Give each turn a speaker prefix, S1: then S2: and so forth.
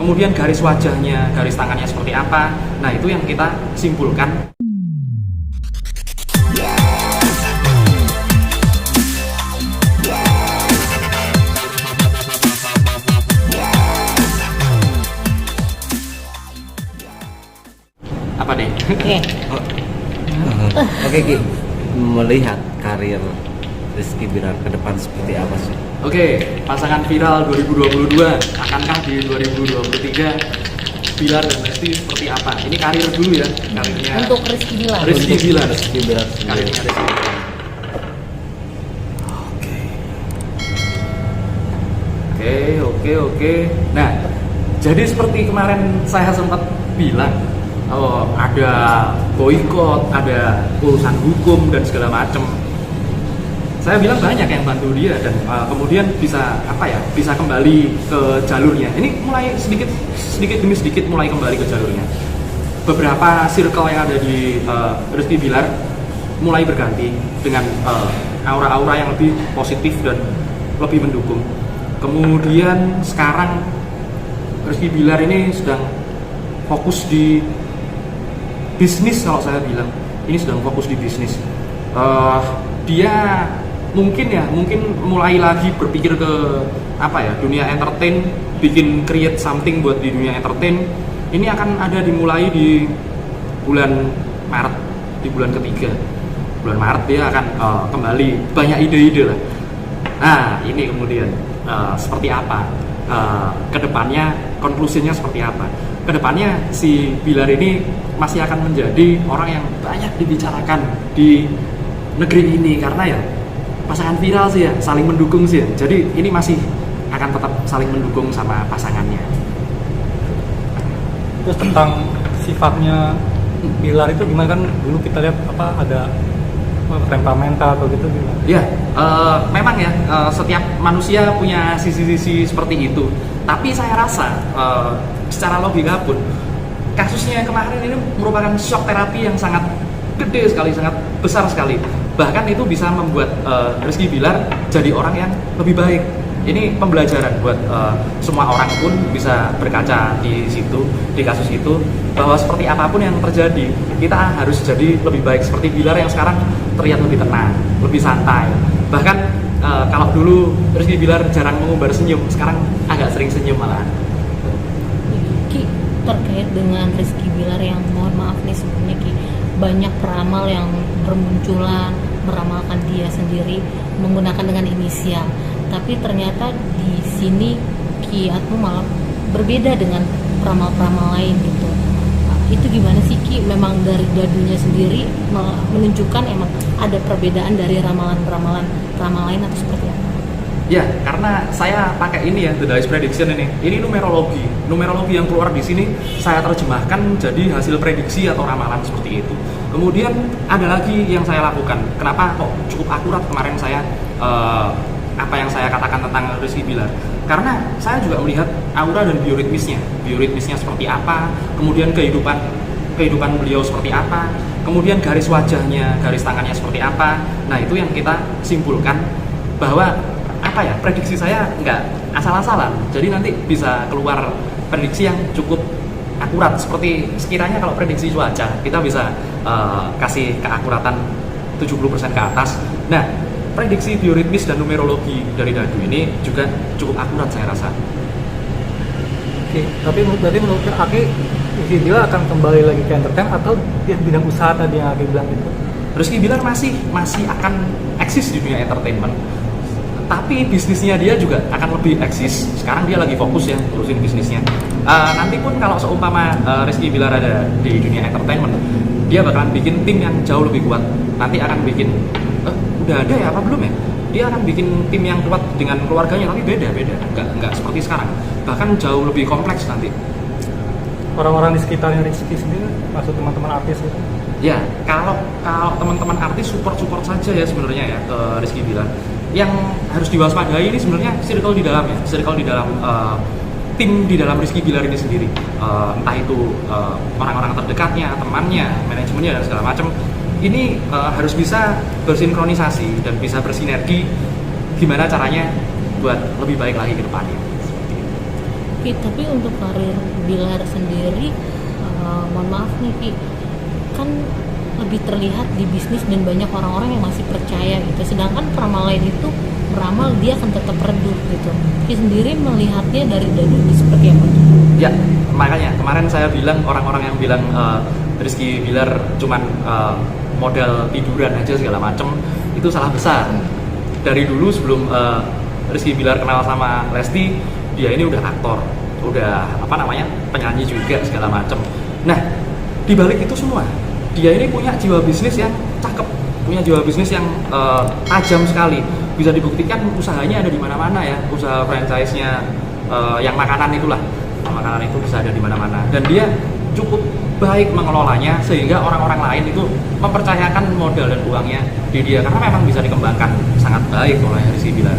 S1: kemudian garis wajahnya, garis tangannya seperti apa. Nah, itu yang kita simpulkan. Apa deh?
S2: Oke.
S3: Oke Ki, melihat karir Rizky Bilar ke depan seperti apa sih?
S1: Oke, pasangan viral 2022, akankah di 2023 Bilar dan Lesti seperti apa? Ini karir dulu ya, karirnya
S2: Untuk Rizky Bilar.
S1: Rizky Bilar.
S3: Rizky Bilar
S1: Karirnya
S3: sendiri.
S1: Rizky Bilar. Oke. Nah, jadi seperti kemarin saya sempat bilang, ada boykot, ada urusan hukum dan segala macam. Saya bilang banyak yang bantu dia dan kemudian bisa bisa kembali ke jalurnya. Ini mulai sedikit demi sedikit mulai kembali ke jalurnya. Beberapa circle yang ada di Rizky Bilar mulai berganti dengan aura-aura yang lebih positif dan lebih mendukung. Kemudian sekarang Rizky Bilar ini sedang fokus di bisnis. Kalau saya bilang ini sedang fokus di bisnis. Dia mungkin mulai lagi berpikir ke dunia entertain, bikin create something buat di dunia entertain. Ini akan ada dimulai di bulan Maret, di bulan ketiga. Bulan Maret dia akan kembali banyak ide-ide lah. Nah, ini kemudian seperti apa kedepannya, konklusinya seperti apa? Kedepannya si Bilar ini masih akan menjadi orang yang banyak dibicarakan di negeri ini karena ya pasangan viral sih ya, saling mendukung sih ya. Jadi ini masih akan tetap saling mendukung sama pasangannya.
S4: Terus tentang sifatnya Bilar itu gimana, kan dulu kita lihat ada temperamental atau gitu gimana?
S1: Ya, memang ya setiap manusia punya sisi-sisi seperti itu. Tapi saya rasa secara logika pun kasusnya kemarin ini merupakan shock terapi yang sangat gede sekali, sangat besar sekali. Bahkan itu bisa membuat Rizky Bilar jadi orang yang lebih baik. Ini pembelajaran buat semua orang pun bisa berkaca di situ, di kasus itu, bahwa seperti apapun yang terjadi, kita harus jadi lebih baik. Seperti Bilar yang sekarang terlihat lebih tenang, lebih santai. Bahkan kalau dulu Rizky Bilar jarang mengumbar senyum, sekarang agak sering senyum malah.
S2: Ki, terkait dengan Rizky Bilar yang mohon maaf nih sebelumnya Ki, banyak peramal yang bermunculan meramalkan dia sendiri menggunakan dengan inisial. Tapi ternyata di sini Ki Atmo malah berbeda dengan peramal-peramal lain gitu. Itu gimana sih Ki? Memang dari dadunya sendiri menunjukkan emang ada perbedaan dari ramalan-ramalan peramal lain atau seperti apa?
S1: Ya, karena saya pakai ini ya, The Dice Prediction ini. Ini numerologi. Numerologi yang keluar di sini saya terjemahkan jadi hasil prediksi atau ramalan seperti itu. Kemudian ada lagi yang saya lakukan. Kenapa kok cukup akurat kemarin saya apa yang saya katakan tentang Rizky Bilar? Karena saya juga melihat aura dan bioritmisnya seperti apa, kemudian kehidupan beliau seperti apa, kemudian garis wajahnya, garis tangannya seperti apa. Nah, itu yang kita simpulkan bahwa prediksi saya nggak asal-asalan. Jadi nanti bisa keluar prediksi yang cukup akurat. Seperti sekiranya kalau prediksi cuaca, kita bisa kasih keakuratan 70% ke atas. Nah, prediksi bioritmis dan numerologi dari dadu ini juga cukup akurat saya rasa.
S4: Oke, tapi berarti menurut Aki, Rizky Bilar akan kembali lagi ke entertain atau dia bidang usaha tadi yang Aki bilang gitu?
S1: Rizky Bilar masih akan eksis di dunia entertainment, tapi bisnisnya dia juga akan lebih eksis. Sekarang dia lagi fokus ya urusin bisnisnya. Nanti pun kalau seumpama Rizky Bilar ada di dunia entertainment, dia bakalan bikin tim yang jauh lebih kuat. Nanti akan bikin udah ada ya apa belum ya? Dia akan bikin tim yang kuat dengan keluarganya, tapi beda, nggak seperti sekarang. Bahkan jauh lebih kompleks nanti.
S4: Orang-orang di sekitarnya Rizky sendiri, maksud teman-teman artis gitu?
S1: Ya, kalau teman-teman artis support saja ya sebenarnya ya ke Rizky Bilar. Yang harus diwaspadai ini sebenarnya circle di dalam tim di dalam Rizky Bilar ini sendiri. Entah itu orang-orang terdekatnya, temannya, manajemennya dan segala macam. Ini harus bisa bersinkronisasi dan bisa bersinergi gimana caranya buat lebih baik lagi ke depannya.
S4: Oke,
S2: Ki, tapi untuk karir Bilar sendiri, mohon maaf nih Ki, kan lebih terlihat di bisnis dan banyak orang-orang yang masih percaya gitu. Sedangkan peramal lain itu meramal dia akan tetap redup gitu. Ki sendiri melihatnya dari dadu seperti apa?
S1: Ya, makanya kemarin saya bilang orang-orang yang bilang Rizky Bilar cuman modal tiduran aja segala macem, itu salah besar. Dari dulu sebelum Rizky Bilar kenal sama Lesti, dia ini udah aktor, udah penyanyi juga segala macem. Nah, di balik itu semua, dia ini punya jiwa bisnis yang cakep, punya jiwa bisnis yang tajam sekali. Bisa dibuktikan usahanya ada di mana-mana ya, usaha franchise-nya yang makanan itulah. Makanan itu bisa ada di mana-mana, dan dia cukup baik mengelolanya sehingga orang-orang lain itu mempercayakan modal dan uangnya di dia karena memang bisa dikembangkan sangat baik oleh Rizky Bilar.